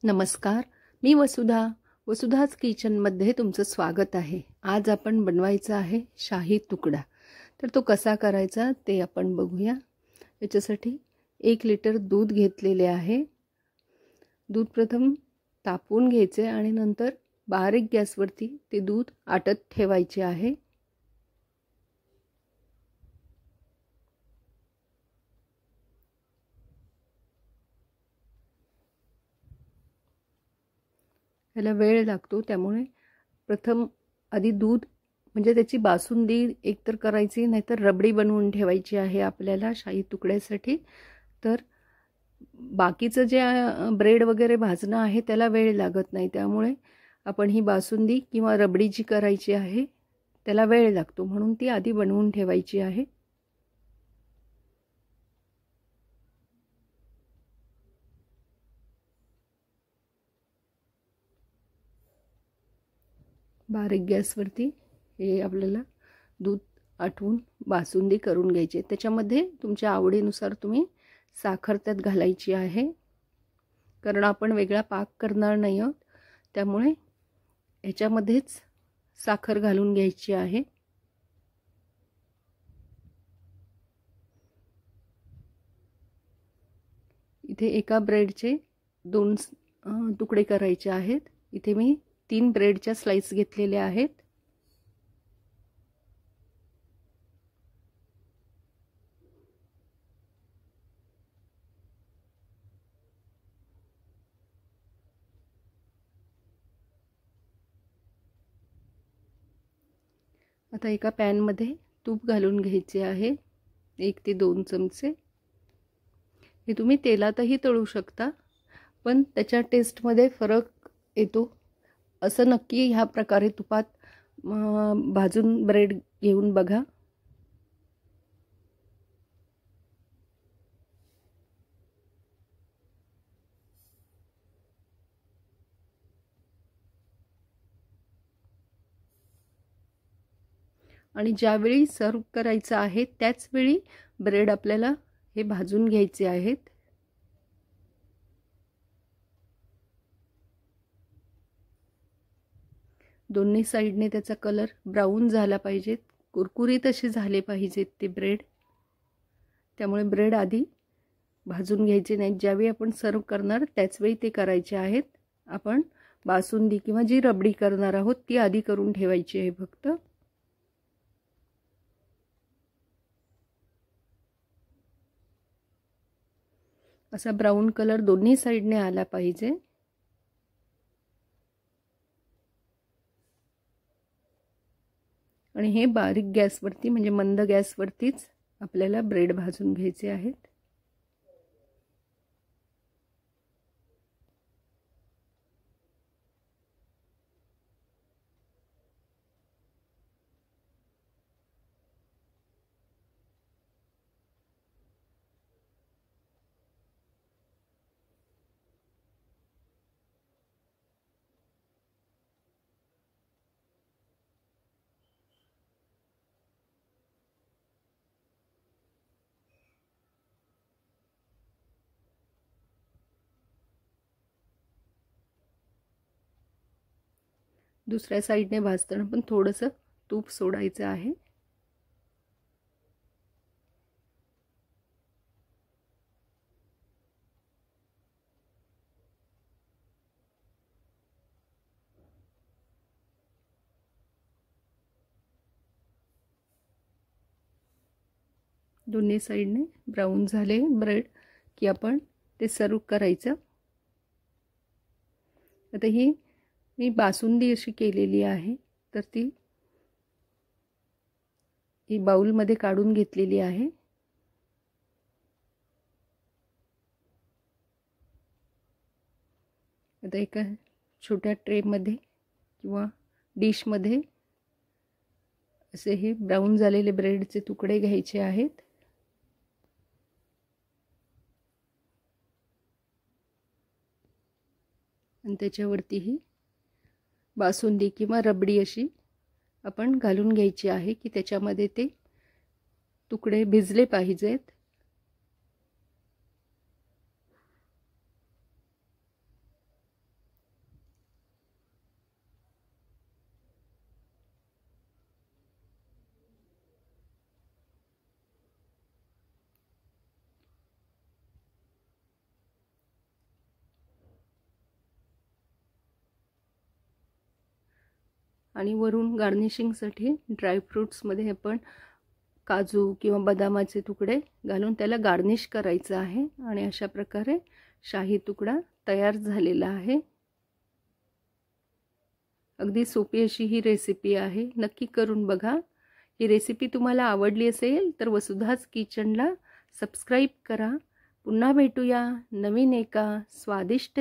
नमस्कार, मी वसुधाच किचनमध्ये तुमचं स्वागत आहे। आज आपण बनवायचा आहे शाही तुकडा। तर तो कसा करायचा ते आपण बघूया। याच्यासाठी 1 लिटर दूध घेतलेले आहे। दूध प्रथम तापवून घ्यायचे आणि नंतर बारीक गॅसवरती ते दूध आटत ठेवायचे आहे। याला वेळ लागतो, त्यामुळे प्रथम आधी दूध म्हणजे त्याची बासुंदी एकतर करायची नाहीतर रबडी बनवून ठेवायची आहे आपल्याला शाही तुकड्यासाठी। तर बाकीचं जे ब्रेड वगैरे भाजणं आहे त्याला वेळ लागत नाही, त्यामुळे आपण ही बासुंदी किंवा रबडी जी करायची आहे त्याला वेळ लागतो, म्हणून ती आधी बनवून ठेवायची आहे। बारीक गॅसवरती हे आपल्याला दूध आटवून बासुंदी करून घ्यायची। त्याच्यामध्ये तुमच्या आवडीनुसार तुम्ही साखर त्यात घालायची आहे, कारण आपण वेगळा पाक करणार नाही आहोत, त्यामुळे ह्याच्यामध्येच साखर घालून घ्यायची आहे। इथे एका ब्रेडचे 2 तुकडे करायचे आहेत। इथे मी 3 ब्रेडच्या स्लाइस घेतलेल्या आहेत। आता एका पॅन मध्ये तूप घालून घ्यायचे आहे, 1 ते 2 चमचे। हे तुम्ही तेलातही तळू शकता, पण त्याच्या टेस्टमध्ये फरक येतो। असं नक्की ह्या प्रकारे तुपात भाजून ब्रेड घेऊन बघा। आणि ज्यावेळी सर्व करायचं आहे त्याच वेळी ब्रेड आपल्याला हे भाजून घ्यायचे आहेत। दोन्ही साइडने त्याचा कलर ब्राऊन झाला पाहिजे, कुरकुरीत असे झाले पाहिजेत ते ब्रेड, त्यामुळे ब्रेड आधी भाजून घ्यायचे नाहीत। ज्यावेळी आपण सर्व करणार त्याच वेळी ते करायचे आहेत। आपण बासुंदी किंवा जी रबडी करणार आहोत ती आधी करून ठेवायची आहे फक्त। असा ब्राऊन कलर दोन्ही साइडने आला पाहिजे। आणि हे बारीक गॅसवरती म्हणजे मंद गॅसवरतीच आपल्याला ब्रेड भाजून घ्यायचे आहेत। दुसऱ्या साइडने भाजताना पण थोडंसं तूप सोडायचं आहे। दोन्ही साइडने ब्राऊन झाले ब्रेड की आपण ते सर्व करायचं। आता ही मी बासुंदी अशी केलेली आहे, तर ती ही बाउल मध्ये काढून घेतलेली आहे। आता एका छोट्या ट्रे मध्ये किंवा डिश मध्ये असे हे ब्राऊन झालेले ब्रेडचे तुकडे घ्यायचे आहेत। आणि त्याच्यावरती ही बासुंदी किंवा रबडी अशी आपण घालून घ्यायची आहे की त्याच्यामध्ये ते तुकडे भिजले पाहिजेत। आणि वरून गार्निशिंगसाठी ड्रायफ्रूट्समध्ये आपण काजू किंवा बदामाचे तुकडे घालून त्याला गार्निश करायचं आहे. आणि अशा प्रकारे शाही तुकडा तयार झालेला आहे. अगदी सोपी अशी ही रेसिपी आहे, नक्की करून बघा. ही रेसिपी तुम्हाला आवडली असेल तर वसुधाज किचनला सबस्क्राईब करा. पुन्हा भेटूया नवीन एका स्वादिष्ट